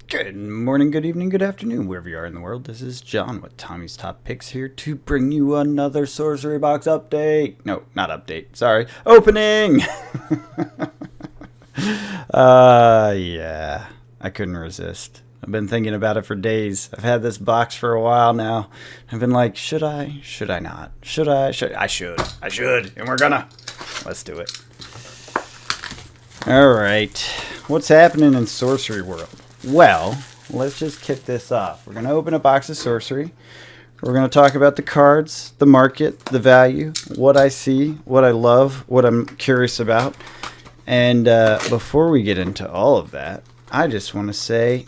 Good morning, good evening, good afternoon, wherever you are in the world. This is John with Tommy's Top Picks here to bring you another Sorcery Box update. No, not update. Sorry. Opening! Yeah. I couldn't resist. I've been thinking about it for days. I've had this box for a while now. I've been like, should I? Should I not? Should I? I should. I should. And we're gonna. Let's do it. Alright. What's happening in Sorcery World? Well, let's just kick this off. We're going to open a box of Sorcery. We're going to talk about the cards, the market, the value, what I see, what I love, what I'm curious about. And before we get into all of that, I just want to say,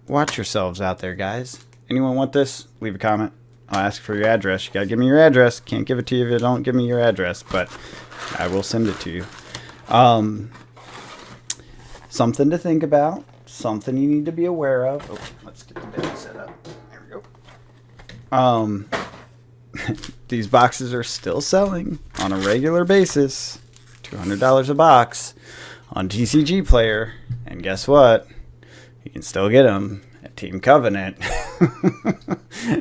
watch yourselves out there, guys. Anyone want this? Leave a comment. I'll ask for your address. You got to give me your address. Can't give it to you if you don't give me your address, but I will send it to you. Something to think about. Something you need to be aware of. Oh, let's get the bed set up. There we go. These boxes are still selling on a regular basis. $200 a box on TCG Player. And guess what? You can still get them at Team Covenant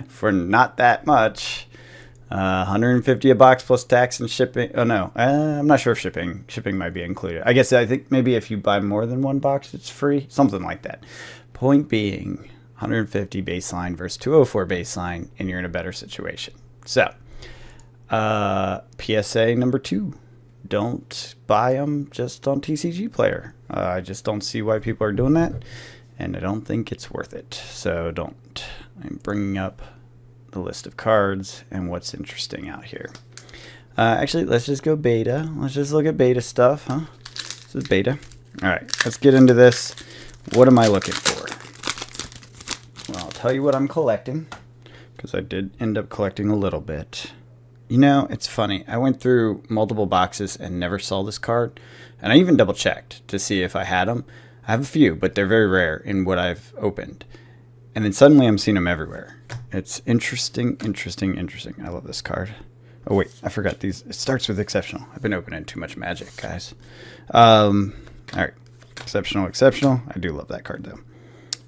for not that much. 150 a box plus tax and shipping. Oh no, I'm not sure if shipping might be included. I think maybe if you buy more than one box, it's free, something like that. Point being, 150 baseline versus 204 baseline, and you're in a better situation. So, PSA number 2: don't buy them just on TCG Player. I just don't see why people are doing that, and I don't think it's worth it. So don't. I'm bringing up the list of cards and what's interesting out here. Actually, let's just go beta. Let's just look at beta stuff, huh? This is beta. All right, let's get into this. What am I looking for? Well, I'll tell you what I'm collecting, because I did end up collecting a little bit. You know, it's funny. I went through multiple boxes and never saw this card, and I even double checked to see if I had them. I have a few, but they're very rare in what I've opened. And then suddenly I'm seeing them everywhere. It's interesting. I love this card. Oh, wait, I forgot these. It starts with exceptional. I've been opening too much magic, guys. All right, exceptional. I do love that card, though.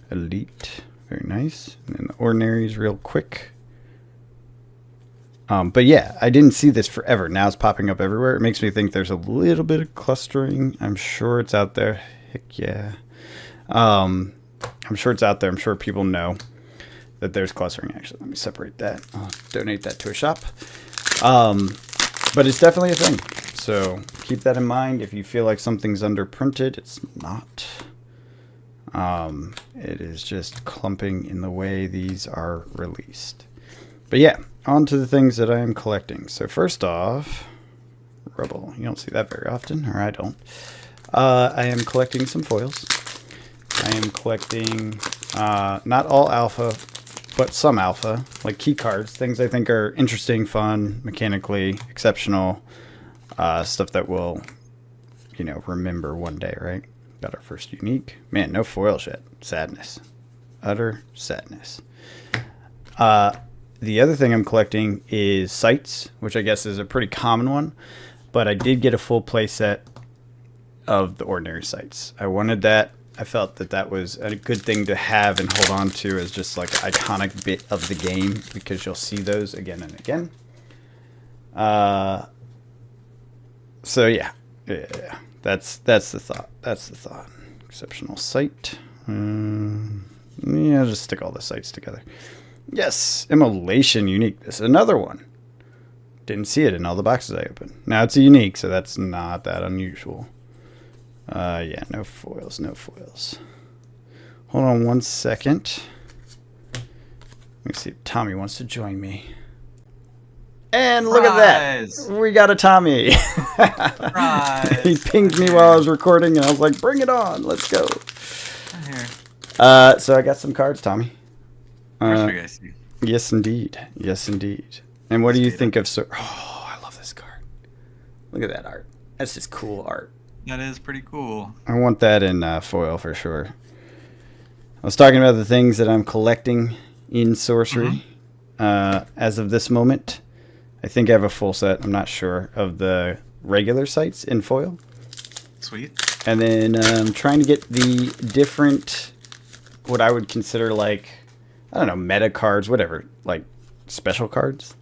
Elite, very nice. And then the ordinaries real quick. But yeah, I didn't see this forever. Now it's popping up everywhere. It makes me think there's a little bit of clustering. I'm sure it's out there. Heck yeah. I'm sure it's out there. I'm sure people know that there's clustering. Actually, let me separate that. I'll donate that to a shop. But it's definitely a thing. So keep that in mind. If you feel like something's underprinted, it's not. It is just clumping in the way these are released. But yeah, on to the things that I am collecting. So first off, Rubble. You don't see that very often, or I don't. I am collecting some foils. I am collecting not all alpha, but some alpha, like key cards, things I think are interesting, fun, mechanically exceptional, stuff that we'll, remember one day, right? Got our first unique. Man, no foils yet. Sadness. Utter sadness. The other thing I'm collecting is sights, which I guess is a pretty common one, but I did get a full play set of the ordinary sights. I wanted that. I felt that was a good thing to have and hold on to as just like an iconic bit of the game, because you'll see those again and again. So yeah, that's the thought. Exceptional sight. Just stick all the sights together. Yes, immolation unique. This is another one. Didn't see it in all the boxes I opened. Now it's a unique, so that's not that unusual. Yeah, no foils. Hold on one second. Let me see if Tommy wants to join me. And look at that. We got a Tommy. He pinged me while I was recording, and I was like, bring it on. Let's go. I'm here. So I got some cards, Tommy. Yes, indeed. And what do you think of... Oh, I love this card. Look at that art. That's just cool art. That is pretty cool. I want that in foil for sure. I was talking about the things that I'm collecting in Sorcery. As of this moment, I think I have a full set. I'm not sure of the regular sights in foil. Sweet. And then I'm trying to get the different what I would consider like, I don't know, meta cards, whatever, like special cards.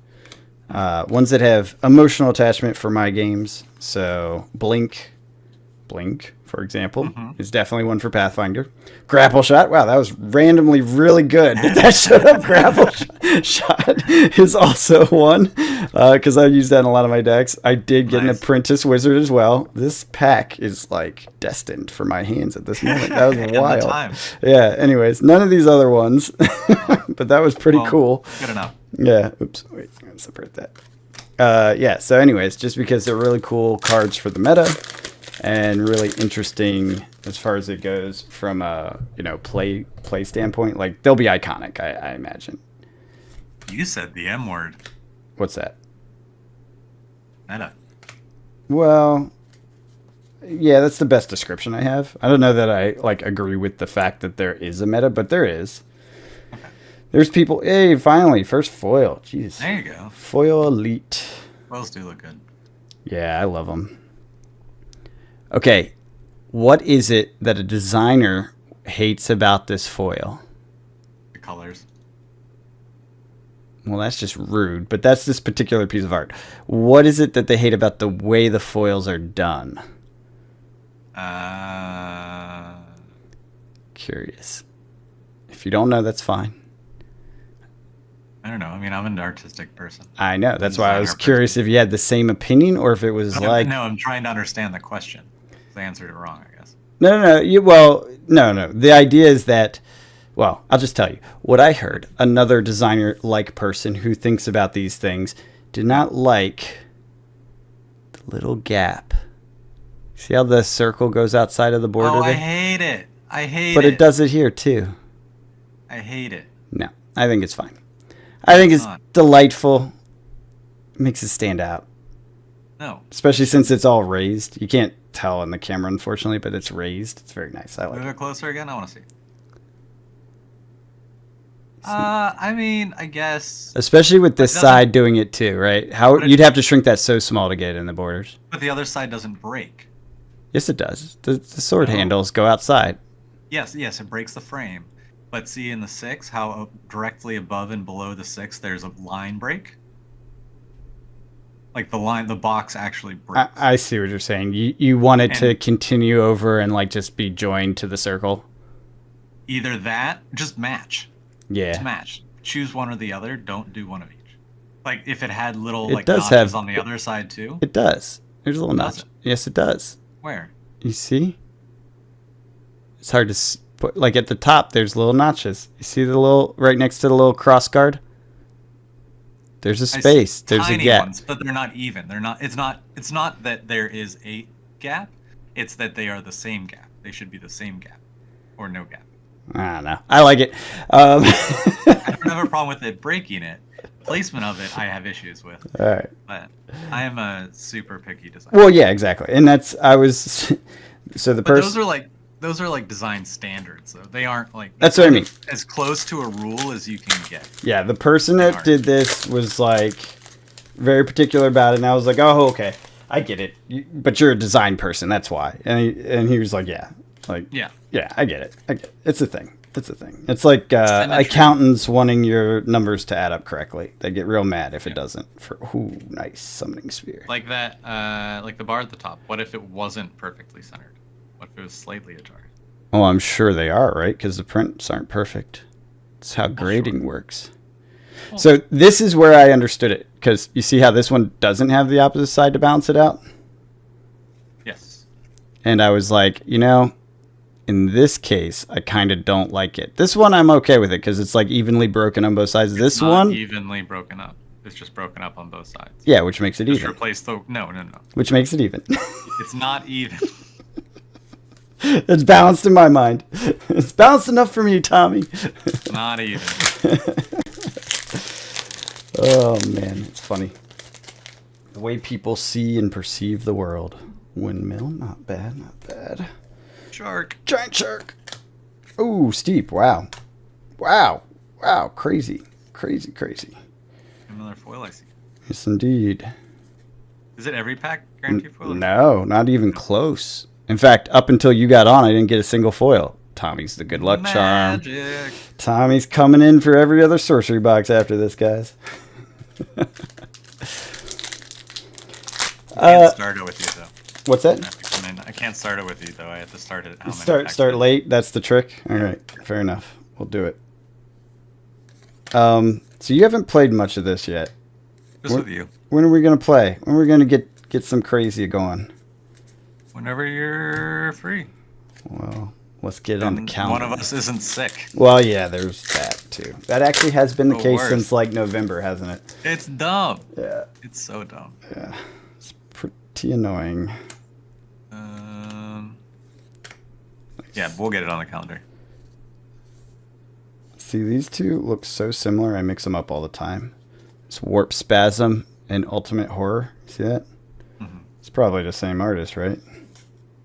Ones that have emotional attachment for my games. So Blink, for example, is definitely one for Pathfinder. Grapple Shot, wow, that was randomly really good. That showed up. Grapple Shot is also one because I use that in a lot of my decks. I did get an Apprentice Wizard as well. This pack is like destined for my hands at this moment. That was wild. Yeah. Anyways, none of these other ones, but that was pretty cool. Good enough. Yeah. Oops. Wait. I'm gonna separate that. Yeah. So, anyways, just because they're really cool cards for the meta. And really interesting as far as it goes from a play standpoint. Like they'll be iconic, I imagine. You said the M word. What's that? Meta. Well, yeah, that's the best description I have. I don't know that I agree with the fact that there is a meta, but there is. Okay. There's people. Hey, finally, first foil. Jeez. There you go. Foil Elite. Foils do look good. Yeah, I love them. Okay, what is it that a designer hates about this foil? The colors. Well, that's just rude, but that's this particular piece of art. What is it that they hate about the way the foils are done? Curious. If you don't know, that's fine. I don't know. I mean, I'm an artistic person. I know. That's why I was curious if you had the same opinion or if it was like... No, I'm trying to understand the question. I answered it wrong, I guess. No. No. The idea is that, well, I'll just tell you. What I heard, another designer-like person who thinks about these things did not like the little gap. See how the circle goes outside of the border? Oh, I hate it. But it does it here, too. I hate it. No, I think it's fine. I think it's delightful. It makes it stand out. No. Especially since it's all raised. You can't tell in the camera, unfortunately, but it's raised. It's very nice. I like it. Move it closer again. I want to see. I mean, I guess. Especially with this side doing it too, right? How you'd have to shrink that so small to get it in the borders. But the other side doesn't break. Yes, it does. The sword handles go outside. Yes, it breaks the frame. But see in the 6, how directly above and below the 6, there's a line break? Like the box actually breaks. I see what you're saying. You want it to continue over and just be joined to the circle? Either that, just match. Yeah. Just match. Choose one or the other. Don't do one of each. Like if it had little notches on the other side too? It does. There's a little notch. Yes, it does. Where? You see? It's hard to put. Like at the top, there's little notches. You see the little right next to the little cross guard? There's a space. There's a gap. Ones, but they're not even. They're not. It's not that there is a gap. It's that they are the same gap. They should be the same gap, or no gap. I don't know. I like it. I don't have a problem with it breaking it. Placement of it, I have issues with. All right. But I am a super picky designer. Well, yeah, exactly. And that's so the person. Those are like design standards, though. They aren't like... That's what I mean. As close to a rule as you can get. Yeah, the person that did this was very particular about it, and I was like, oh, okay, I get it. But you're a design person, that's why. And he was like, yeah. Yeah, I get it. It's a thing. It's like accountants wanting your numbers to add up correctly. They get real mad if it doesn't. Nice summoning sphere. Like that, like the bar at the top. What if it wasn't perfectly centered? What if it was slightly ajar? Oh, I'm sure they are, right? Because the prints aren't perfect. That's how grading works. Well, so this is where I understood it. Because you see how this one doesn't have the opposite side to balance it out? Yes. And I was like, in this case, I kind of don't like it. This one, I'm okay with it because it's evenly broken on both sides. This one, evenly broken up. It's just broken up on both sides. Yeah, which makes it even. Replace no. Which makes it even. It's not even. It's balanced in my mind. It's balanced enough for me, Tommy. It's not even. Oh man, it's funny. The way people see and perceive the world. Windmill, not bad. Shark. Giant shark. Ooh, steep. Wow. Crazy. Another foil I see. Yes, indeed. Is it every pack guarantee foil? No, not even close. In fact, up until you got on, I didn't get a single foil. Tommy's the good luck charm. Magic. Tommy's coming in for every other sorcery box after this, guys. I can't start it with you though. What's that? I have to come in. I can't start it with you though. I have to start it. Start late. That's the trick. All right, fair enough. We'll do it. So you haven't played much of this yet. Just with you. When are we gonna play? When are we gonna get some crazy going? Whenever you're free. Well, let's get it on the calendar. One of us isn't sick. Well, yeah, there's that too. That actually has been the case worst. since like November, hasn't it? It's dumb. Yeah. It's so dumb. Yeah. It's pretty annoying. Yeah, we'll get it on the calendar. See, these two look so similar. I mix them up all the time. It's Warp Spasm and Ultimate Horror. See that? Mm-hmm. It's probably the same artist, right?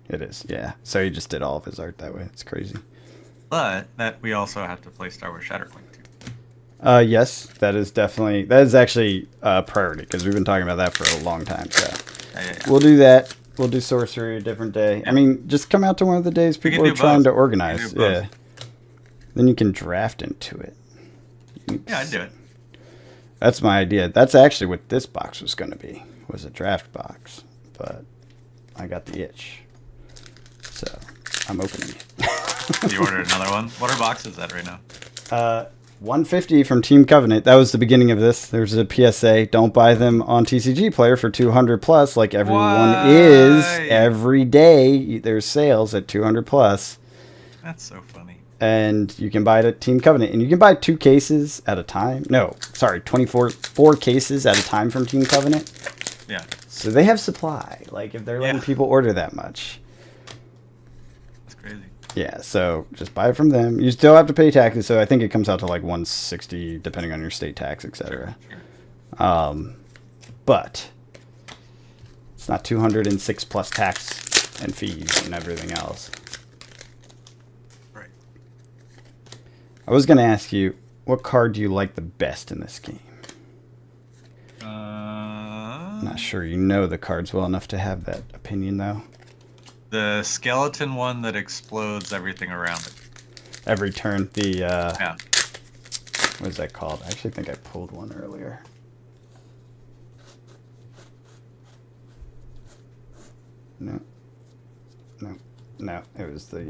It is, yeah. So he just did all of his art that way. It's crazy. But that we also have to play Star Wars Shatterpoint too. Yes, that is actually a priority because we've been talking about that for a long time. So Yeah. we'll do that. We'll do Sorcery a different day. Yeah. I mean, just come out to one of the days people are trying to organize. Yeah. Then you can draft into it. Yeah, I'd do it. That's my idea. That's actually what this box was going to be, was a draft box. But I got the itch. So I'm opening it. You ordered another one? What are boxes at right now? 150 from Team Covenant. That was the beginning of this. There's a PSA. Don't buy them on TCG Player for 200 plus, like everyone is. Every day there's sales at 200 plus. That's so funny. And you can buy it at Team Covenant. And you can buy 2 cases at a time. No, sorry, 4 cases at a time from Team Covenant. Yeah. So they have supply. Like if they're letting people order that much. That's crazy. Yeah, so just buy it from them. You still have to pay taxes, so I think it comes out to like 160 depending on your state tax, etc. Sure. But it's not 206 plus tax and fees and everything else. Right. I was going to ask you, what card do you like the best in this game? I'm not sure you know the cards well enough to have that opinion, though. The skeleton one that explodes everything around it. Every turn, yeah. What is that called? I actually think I pulled one earlier. No. It was the,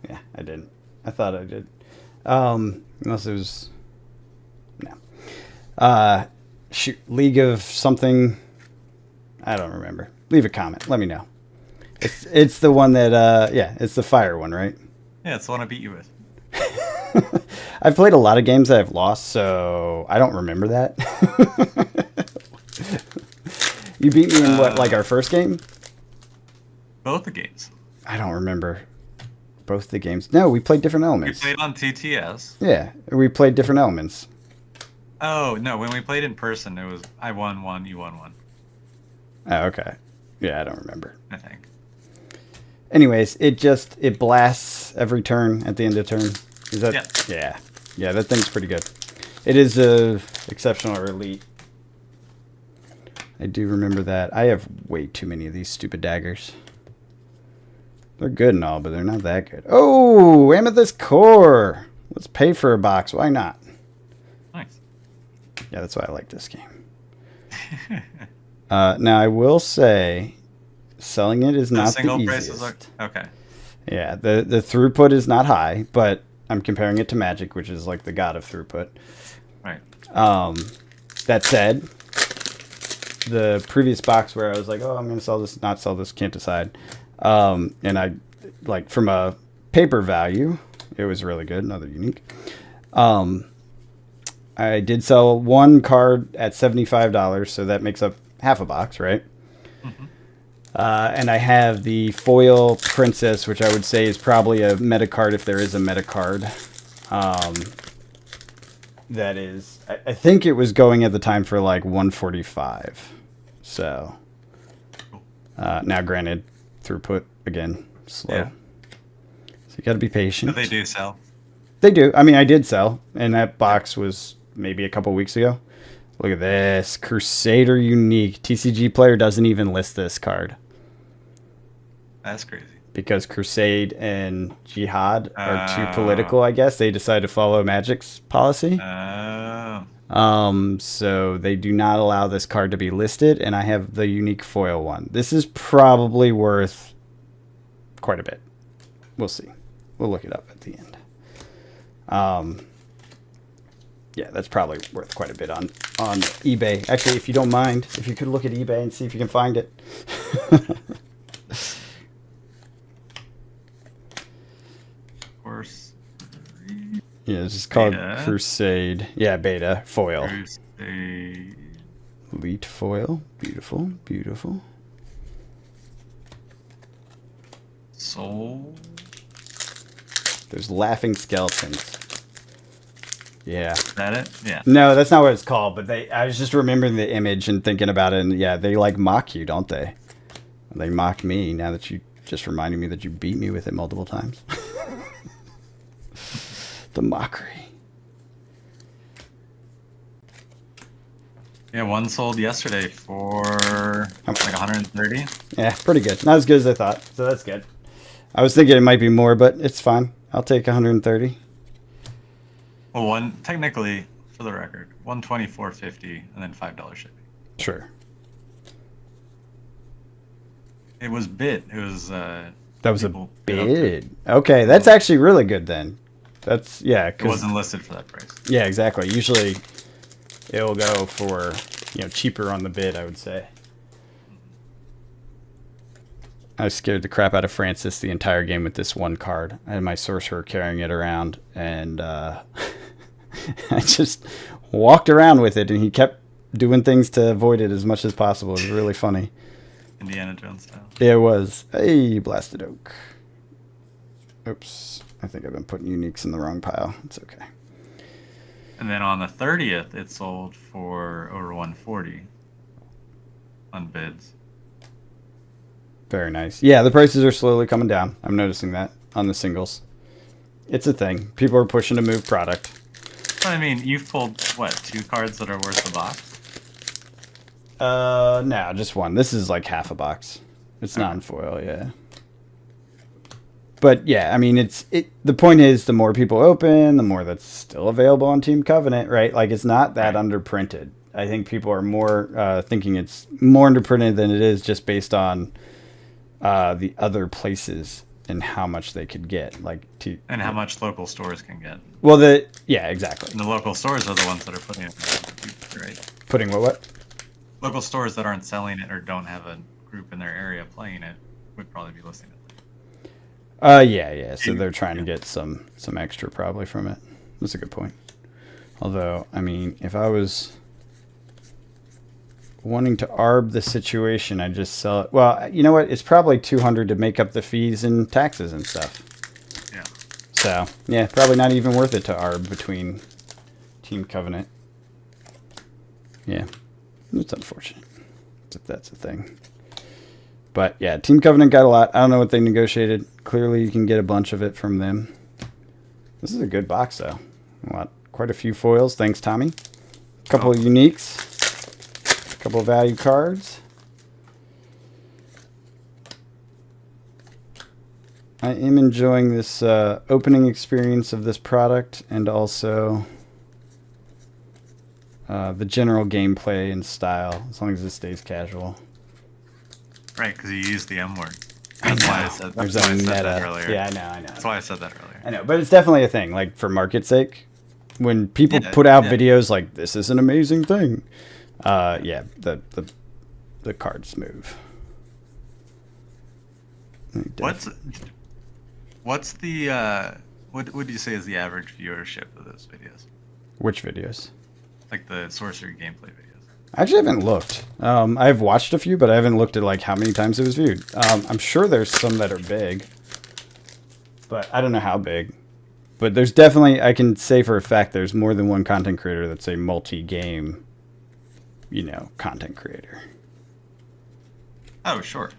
yeah, I didn't. I thought I did. Unless it was, no. Shoot, League of something. I don't remember. Leave a comment. Let me know. It's the one that, yeah, it's the fire one, right? Yeah, it's the one I beat you with. I've played a lot of games that I've lost, so I don't remember that. You beat me in what, like our first game? Both the games. I don't remember both the games. No, we played different elements. We played on TTS. Yeah, we played different elements. Oh, no, when we played in person, it was I won one, you won one. Oh, okay. Yeah, I don't remember. I think. Anyways, it blasts every turn at the end of turn. Is that? Yeah. Yeah, that thing's pretty good. It is a exceptional or elite. I do remember that. I have way too many of these stupid daggers. They're good and all, but they're not that good. Oh, Amethyst Core. Let's pay for a box. Why not? Nice. Yeah, that's why I like this game. Now, I will say, selling it is not the easiest. Okay. Yeah, the throughput is not high, but I'm comparing it to Magic, which is like the god of throughput. Right. That said, the previous box where I was like, oh, I'm going to sell this, not sell this, can't decide. And I, like, from a paper value, it was really good, another unique. I did sell one card at $75, so that makes up half a box, right? Mm-hmm. And I have the foil princess, which I would say is probably a meta card if there is a meta card. That is, I think it was going at the time for like 145. So now, granted, throughput again slow. Yeah. So you got to be patient. But they do sell. They do. I mean, I did sell, and that box was maybe a couple weeks ago. Look at this. Crusader Unique. TCG Player doesn't even list this card. That's crazy. because Crusade and Jihad are too Oh. political. I guess they decided to follow Magic's policy. Oh. So they do not allow this card to be listed, and I have the unique foil one. This is probably worth quite a bit. We'll see. We'll look it up at the end. Yeah, that's probably worth quite a bit on eBay. Actually, if you don't mind, if you could look at eBay and see if you can find it. Of course. Yeah, it's just called Beta. Crusade. Yeah, beta foil. Crusade. Elite foil. Beautiful, beautiful. Soul. There's laughing skeletons. Yeah. Is that it? Yeah. No, that's not what it's called, but I was just remembering the image and thinking about it, and yeah, they like mock you, don't they? They mock me now that you just reminded me that you beat me with it multiple times. The mockery. Yeah, one sold yesterday for like 130. Yeah, pretty good. Not as good as I thought, so that's good. I was thinking it might be more, but it's fine. I'll take 130. Well, technically, for the record, 124.50 and then $5 shipping. Sure. It was bid. It was. That was a people bid up to it. bid. Okay, that's actually really good then. That's yeah. It wasn't listed for that price. Yeah, exactly. Usually, it'll go for cheaper on the bid. I would say. I scared the crap out of Francis the entire game with this one card. I had my sorcerer carrying it around, and I just walked around with it, and he kept doing things to avoid it as much as possible. It was really funny. Indiana Jones style. It was. Hey, blasted oak. Oops. I think I've been putting uniques in the wrong pile. It's okay. And then on the 30th, it sold for over 140 on bids. Very nice. Yeah, the prices are slowly coming down. I'm noticing that on the singles. It's a thing. People are pushing to move product. I mean, you've pulled, what, 2 cards that are worth the box? No, just one. This is like half a box. It's non-foil, yeah. But yeah, I mean, the point is, the more people open, the more that's still available on Team Covenant, right? Like, it's not that underprinted. I think people are more thinking it's more underprinted than it is, just based on the other places and how much they could get, and how much local stores can get. Well, yeah, exactly. And the local stores are the ones that are putting it, right? Putting what? Local stores that aren't selling it or don't have a group in their area playing it would probably be listing it. Yeah. So they're trying to get some extra probably from it. That's a good point. Although, I mean, if I was wanting to arb the situation, I'd just sell it. Well, you know what? It's probably 200 to make up the fees and taxes and stuff. Yeah. So, yeah, probably not even worth it to arb between Team Covenant. Yeah. It's unfortunate. If that's a thing. But yeah, Team Covenant got a lot. I don't know what they negotiated. Clearly, you can get a bunch of it from them. This is a good box, though. Quite a few foils. Thanks, Tommy. A couple of uniques. A couple of value cards. I am enjoying this opening experience of this product, and also the general gameplay and style, as long as it stays casual. Right, because you used the M word. That's why I said There's that's a why I said meta. that earlier. Yeah, I know. That's why I said that earlier. I know, but it's definitely a thing. Like, for market's sake, when people put out videos like, this is an amazing thing, yeah, the cards move. What's the what would you say is the average viewership of those videos? Which videos? Like the sorcery gameplay videos. I actually haven't looked. I've watched a few, but I haven't looked at like how many times it was viewed. I'm sure there's some that are big, but I don't know how big. But there's definitely, I can say for a fact, there's more than one content creator that's a multi-game, content creator. Oh, sure.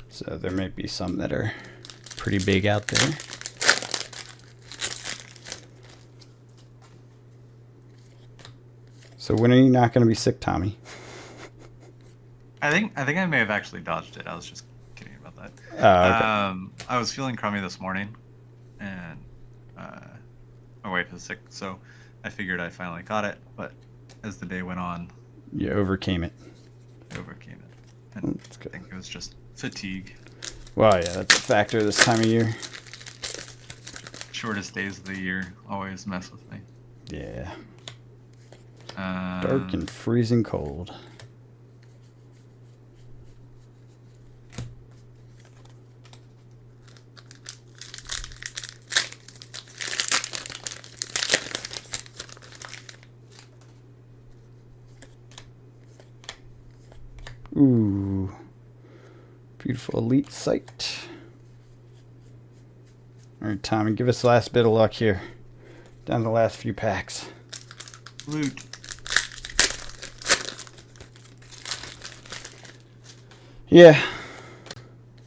So there may be some that are pretty big out there. So when are you not going to be sick, Tommy? I think I may have actually dodged it. I was just kidding about that. Oh, okay. I was feeling crummy this morning, and my wife is sick, so I figured I finally caught it. But as the day went on, You overcame it. I overcame it. And That's I good. think it was just fatigue. Well, yeah, that's a factor this time of year. Shortest days of the year always mess with me. Yeah. Dark and freezing cold. Ooh. Beautiful elite sight. All right, Tommy, give us the last bit of luck here. Down to the last few packs. Loot. Yeah.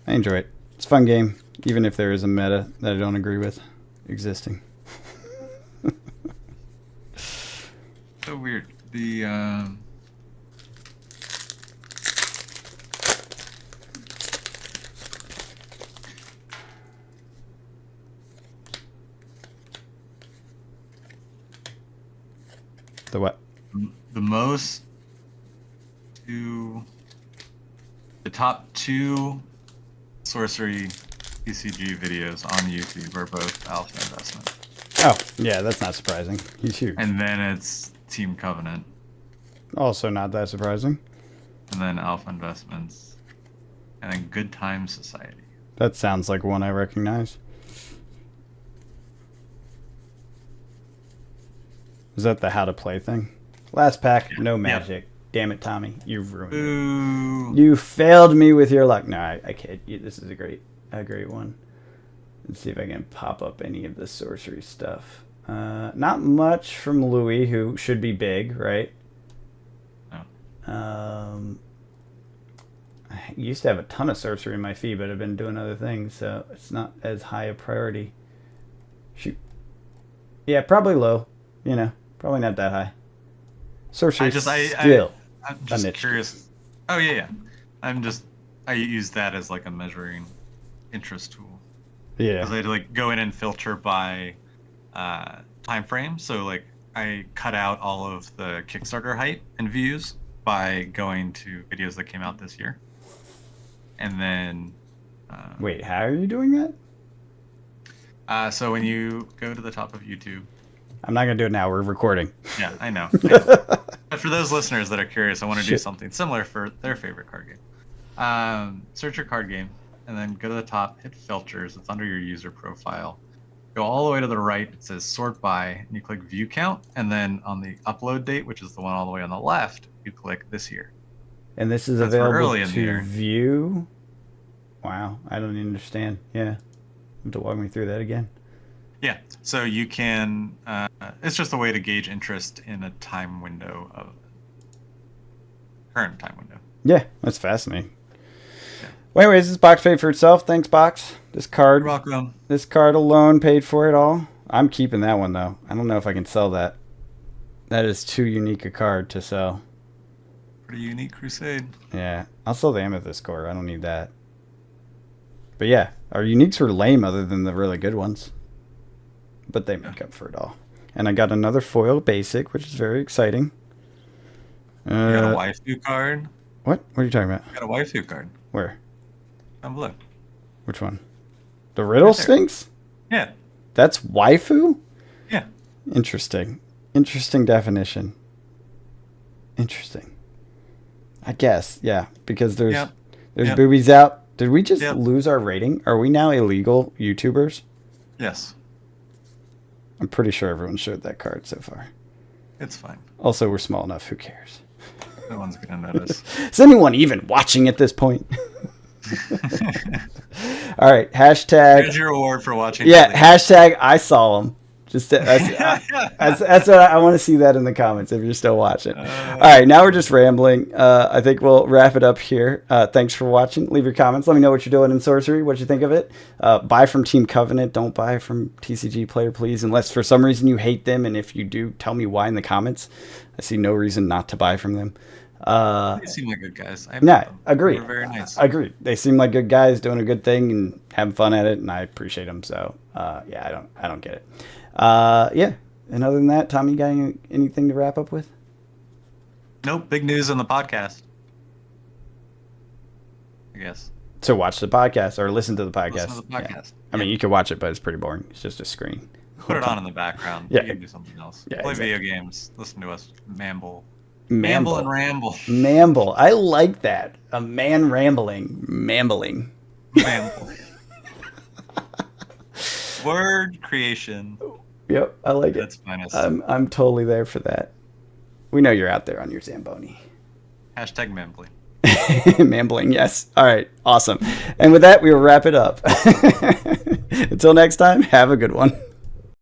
I enjoy it. It's a fun game, even if there is a meta that I don't agree with existing. So weird. The The what? the most two, the top two sorcery TCG videos on YouTube are both Alpha Investment, Oh, yeah, that's not surprising. He's huge. and then it's Team Covenant, Also not that surprising. and then Alpha Investments, and then Good Times Society. That sounds like one I recognize. Is that the how to play thing? Last pack, no magic. Damn it, Tommy. You've ruined it. Ooh. You failed me with your luck. No, I kid you. This is a great one. Let's see if I can pop up any of the sorcery stuff. Not much from Louis, who should be big, right? No. I used to have a ton of sorcery in my feed, but I've been doing other things, so it's not as high a priority. Shoot. Yeah, probably low. You know, probably not that high. Sorcery still. I'm just niche curious. Oh yeah. I use that as like a measuring interest tool. Yeah. Because I had to like go in and filter by time frame. So like I cut out all of the Kickstarter height and views by going to videos that came out this year. And then Wait, how are you doing that? so when you go to the top of YouTube. I'm not gonna do it now. We're recording. Yeah, I know. But for those listeners that are curious, I want to do something similar for their favorite card game. Search your card game, and then go to the top, hit filters. It's under your user profile. Go all the way to the right. It says sort by, and you click view count, and then on the upload date, which is the one all the way on the left, you click this year. And this is That's for available early in the to year. view. Wow, I don't understand. Yeah, you have to walk me through that again. Yeah, so you can. It's just a way to gauge interest in a time window of current time window. Yeah, that's fascinating. Yeah. Well, anyways, this box paid for itself. Thanks, box. This card. You're welcome. This card alone paid for it all. I'm keeping that one though. I don't know if I can sell that. That is too unique a card to sell. Pretty unique crusade. Yeah, I'll sell the Amethyst core. I don't need that. But yeah, our uniques were lame other than the really good ones. But they make up for it all. And I got another foil basic, which is very exciting. You got a waifu card? What? What are you talking about? You got a waifu card. Where? Down below. Which one? The Riddle Right there. Sphinx? Yeah. That's waifu? Yeah. Interesting. Interesting definition. Interesting. I guess, yeah. Because there's Yep. boobies out. Did we just Yep. lose our rating? Are we now illegal YouTubers? Yes. I'm pretty sure everyone showed that card so far. It's fine. Also, we're small enough. Who cares? No one's gonna notice. Is anyone even watching at this point? All right. Hashtag. Here's your reward for watching. Yeah. Billy. Hashtag I saw them. Just that's what I want to see that in the comments if you're still watching. All right, now we're just rambling. I think we'll wrap it up here. Thanks for watching. Leave your comments. Let me know what you're doing in Sorcery. What you think of it. Buy from Team Covenant. Don't buy from TCG Player, please, unless for some reason you hate them. And if you do, tell me why in the comments. I see no reason not to buy from them. They seem like good guys. I met Yeah, them. agreed. They were very nice. Agreed. They seem like good guys doing a good thing and having fun at it, and I appreciate them. So, yeah, I don't get it. Yeah. And other than that, Tom, you got anything to wrap up with? Nope, big news on the podcast. I guess. So watch the podcast or listen to the podcast. Listen to the podcast. Yeah. I mean, you can watch it, but it's pretty boring. It's just a screen. Put it on in the background. Yeah. You can do something else. Yeah, Play exactly. video games. Listen to us mamble. Mamble. Mamble and ramble. Mamble. I like that. A man rambling. Mambling. Mamble. Word creation. Yep, I like it. That's finest. I'm totally there for that. We know you're out there on your Zamboni. Hashtag mambling. Mambling, yes. All right, awesome. And with that, we will wrap it up. Until next time, have a good one.